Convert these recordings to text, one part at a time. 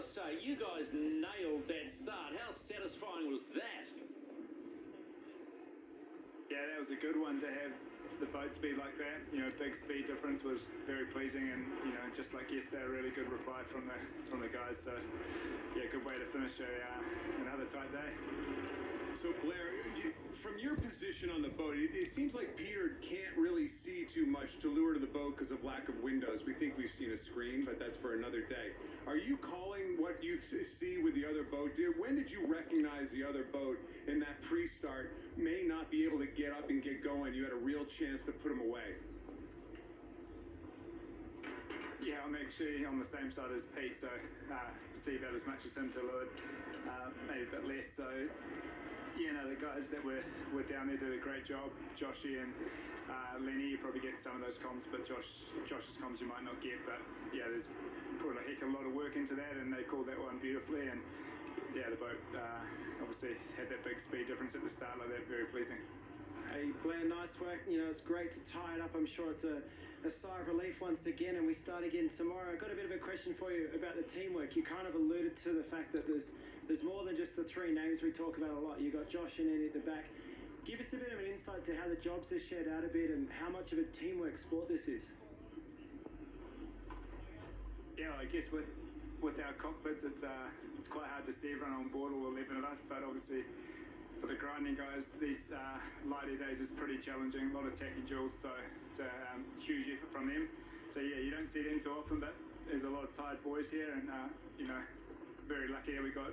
to say, you guys nailed that start. How satisfying was that? Yeah, that was a good one to have the boat speed like that. You know, big speed difference was very pleasing, and you know, just like yesterday, a really good reply from the guys. So yeah, good way to finish another tight day. So Blair, from your position on the boat, it seems like Peter can't really see too much to lure to the boat because of lack of windows. We think we've seen a screen, but that's for another day. Are you calling what you see with the other boat? When did you recognize the other boat in that pre-start may not be able to get up and get going? You had a real chance to put them away. Yeah, I'm actually on the same side as Pete, so see about as much as him to Luvill, maybe a bit less. So yeah, no, the guys that were down there did a great job. Joshy and Lenny, you probably get some of those comms, but Josh's comms you might not get. But yeah, there's put a heck of a lot of work into that, and they called that one beautifully. And yeah, the boat obviously had that big speed difference at the start like that. Very pleasing. Hey, Blair, nice work. You know, it's great to tie it up. I'm sure it's a sigh of relief once again, and we start again tomorrow. I've got a bit of a question for you about the teamwork. You kind of alluded to the fact that there's more than just the three names we talk about a lot. You've got Josh and Eddie at the back. Give us a bit of an insight to how the jobs are shared out a bit and how much of a teamwork sport this is. Yeah, I guess with our cockpits, it's quite hard to see everyone on board, all 11 of us, but obviously for the grinding guys, these lighter days is pretty challenging, a lot of tacky jewels, so it's a huge effort from them. So yeah, you don't see them too often, but there's a lot of tired boys here, and you know, very lucky that we got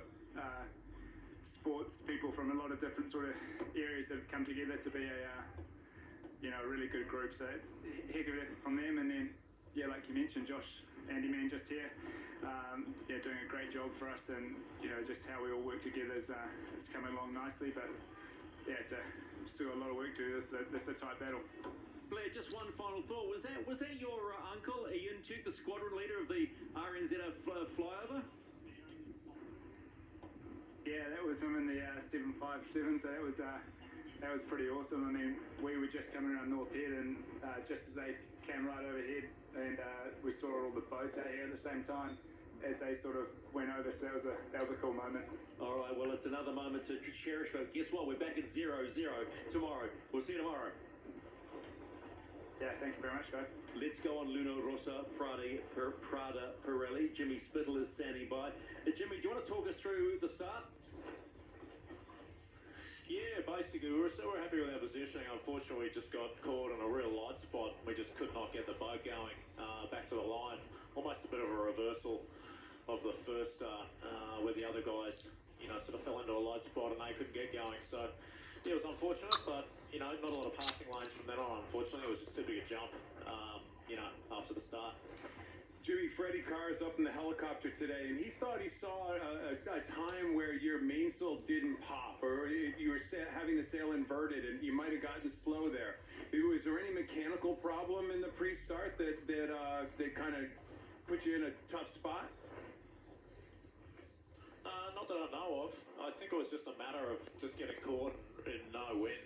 sports people from a lot of different sort of areas that have come together to be a really good group. So it's a heck of an effort from them, and then yeah, like you mentioned, Josh, Andy Man just here, doing a great job for us, and you know, just how we all work together is it's coming along nicely. But yeah, it's still a lot of work to do. This is a tight battle. Blair, just one final thought. Was that your uncle, Ian Tuke, the squadron leader of the RNZ flyover? Yeah, that was him in the 757. So that was pretty awesome. I mean, we were just coming around North Head, and just as they came right overhead, and we saw all the boats out here at the same time as they sort of went over. So that was a cool moment. All right, well, it's another moment to cherish. But guess what? We're back at 0-0 tomorrow. We'll see you tomorrow. Yeah, thank you very much, guys. Let's go on Luno Rossa, Prada Pirelli. Jimmy Spittle is standing by. Jimmy, do you want to talk us through the start? Yeah, basically, we're happy with our positioning. Unfortunately, we just got caught in a real light spot. We just could not get the boat going back to the line. Almost a bit of a reversal of the first start, where the other guys, you know, sort of fell into a light spot and they couldn't get going. So, yeah, it was unfortunate, but, you know, not a lot of passing lanes from then on, unfortunately. It was just too big a jump, you know, after the start. Jimmy, Freddie Carr is up in the helicopter today, and he thought he saw a time where your mainsail didn't pop, or you were having the sail inverted, and you might have gotten slow there. Was there any mechanical problem in the pre-start that kind of put you in a tough spot? Not that I know of. I think it was just a matter of just getting caught in no wind,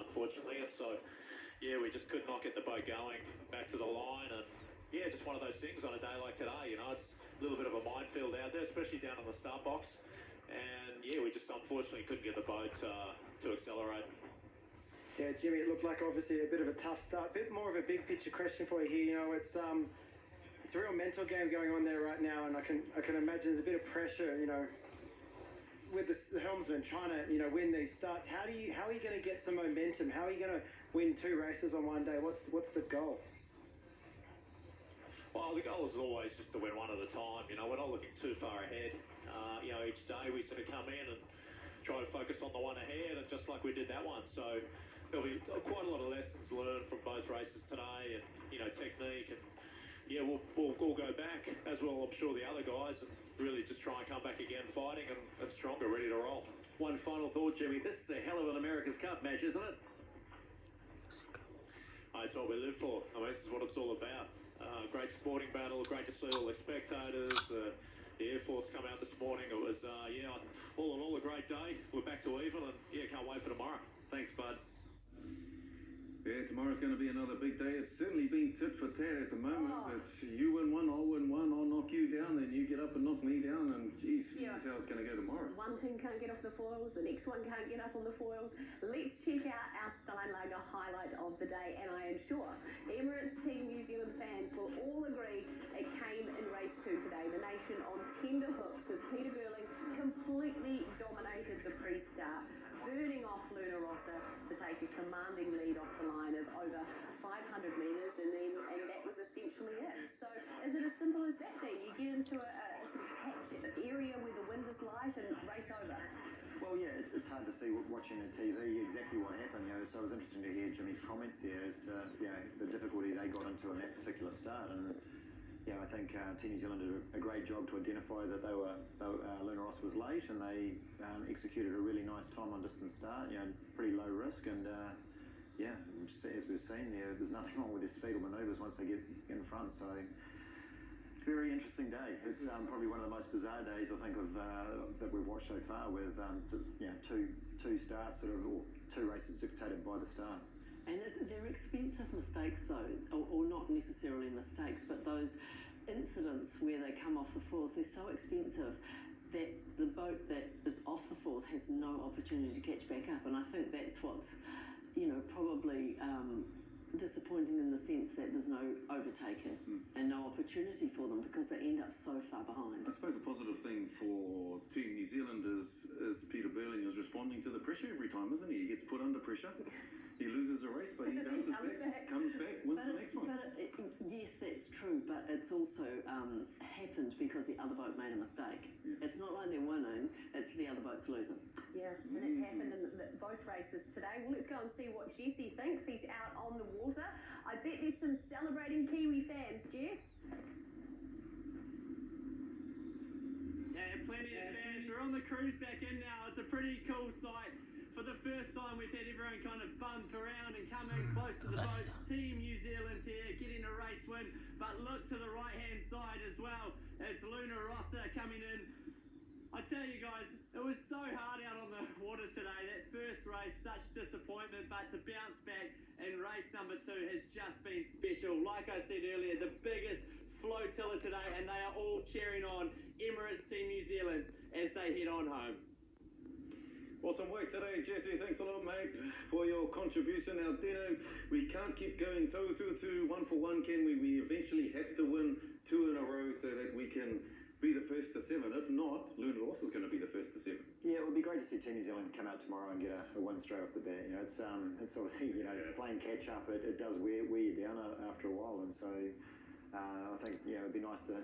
unfortunately, and so, yeah, we just could not get the boat going back to the line, and yeah, just one of those things on a day like today, you know, it's a little bit of a minefield out there, especially down in the start box. And yeah, we just unfortunately couldn't get the boat to accelerate. Yeah, Jimmy, it looked like obviously a bit of a tough start. A bit more of a big picture question for you here. You know, it's a real mental game going on there right now, and I can imagine there's a bit of pressure, you know, with the helmsman trying to, you know, win these starts. How are you going to get some momentum? How are you going to win 2 races on one day? What's the goal? Well, the goal is always just to win one at a time. You know, we're not looking too far ahead. You know, each day we sort of come in and try to focus on the one ahead, and just like we did that one. So there'll be quite a lot of lessons learned from both races today, and, you know, technique. And yeah, we'll go back, as well, I'm sure, the other guys, and really just try and come back again fighting and stronger, ready to roll. One final thought, Jimmy. This is a hell of an America's Cup match, isn't it? It's what we live for. I mean, this is what it's all about. Great sporting battle, great to see all the spectators, the Air Force come out this morning. It was, yeah, all in all, a great day. We're back to even, and yeah, can't wait for tomorrow. Thanks, bud. Yeah, tomorrow's going to be another big day. It's certainly been tit for tat at the moment. It's you win one, I'll win one, I'll knock you down, then you get up and knock me down, and one team can't get off the foils, the next one can't get up on the foils. Let's check out our Steinlager highlight of the day, and I am sure Emirates Team New Zealand fans will all agree it came in race 2 today. The nation on tender hooks as Peter Burling completely dominated the pre-start, burning off Luna Rossa to take a commanding lead off the line of over 500 metres, and that was essentially it. So is it as simple as that then? You get into a sort of patch area where the wind is light and race over? Well, yeah, it's hard to see watching the TV exactly what happened. So it was interesting to hear Jimmy's comments here as to the difficulty they got into in that particular start. And I think Team New Zealand did a great job to identify that Luna Rossa was late, and they executed a really nice time on distance start. Pretty low risk, and as we've seen there's nothing wrong with their speed or manoeuvres once they get in front. So very interesting day. It's probably one of the most bizarre days I think of that we've watched so far, with two starts or two races dictated by the start. And they're expensive mistakes though, or not necessarily mistakes, but those incidents where they come off the foils, they're so expensive that the boat that is off the foils has no opportunity to catch back up. And I think that's what's, probably disappointing in the sense that there's no overtaking and no opportunity for them because they end up so far behind. I suppose a positive thing for Team New Zealand is Peter Burling is responding to the pressure every time, isn't he? He gets put under pressure. He loses a race, but he bounces back, comes back, wins the next one. Yes, that's true, but it's also happened because the other boat made a mistake. Yeah. It's not like they're winning, it's the other boat's losing. Yeah, and it's happened in both races today. Well, let's go and see what Jesse thinks. He's out on the water. I bet there's some celebrating Kiwi fans, Jess. Yeah, plenty of fans. We're on the cruise back in now. It's a pretty cool sight. For the first time, we've had everyone kind of bump around and come in close to the boats. Team New Zealand here, getting a race win. But look to the right-hand side as well. It's Luna Rossa coming in. I tell you guys, it was so hard out on the water today. That first race, such disappointment. But to bounce back in race number 2 has just been special. Like I said earlier, the biggest flotilla today, and they are all cheering on Emirates Team New Zealand as they head on home. Awesome work today, Jesse. Thanks a lot, mate, for your contribution. Now, Dino, we can't keep going 2-2-2, 1 for 1, can we? We eventually have to win 2 in a row so that we can be the first to 7. If not, Luna Rossa is going to be the first to 7. Yeah, it would be great to see Team New Zealand come out tomorrow and get a win straight off the bat. It's obviously playing catch up. It does wear you down after a while, and so I think it'd be nice to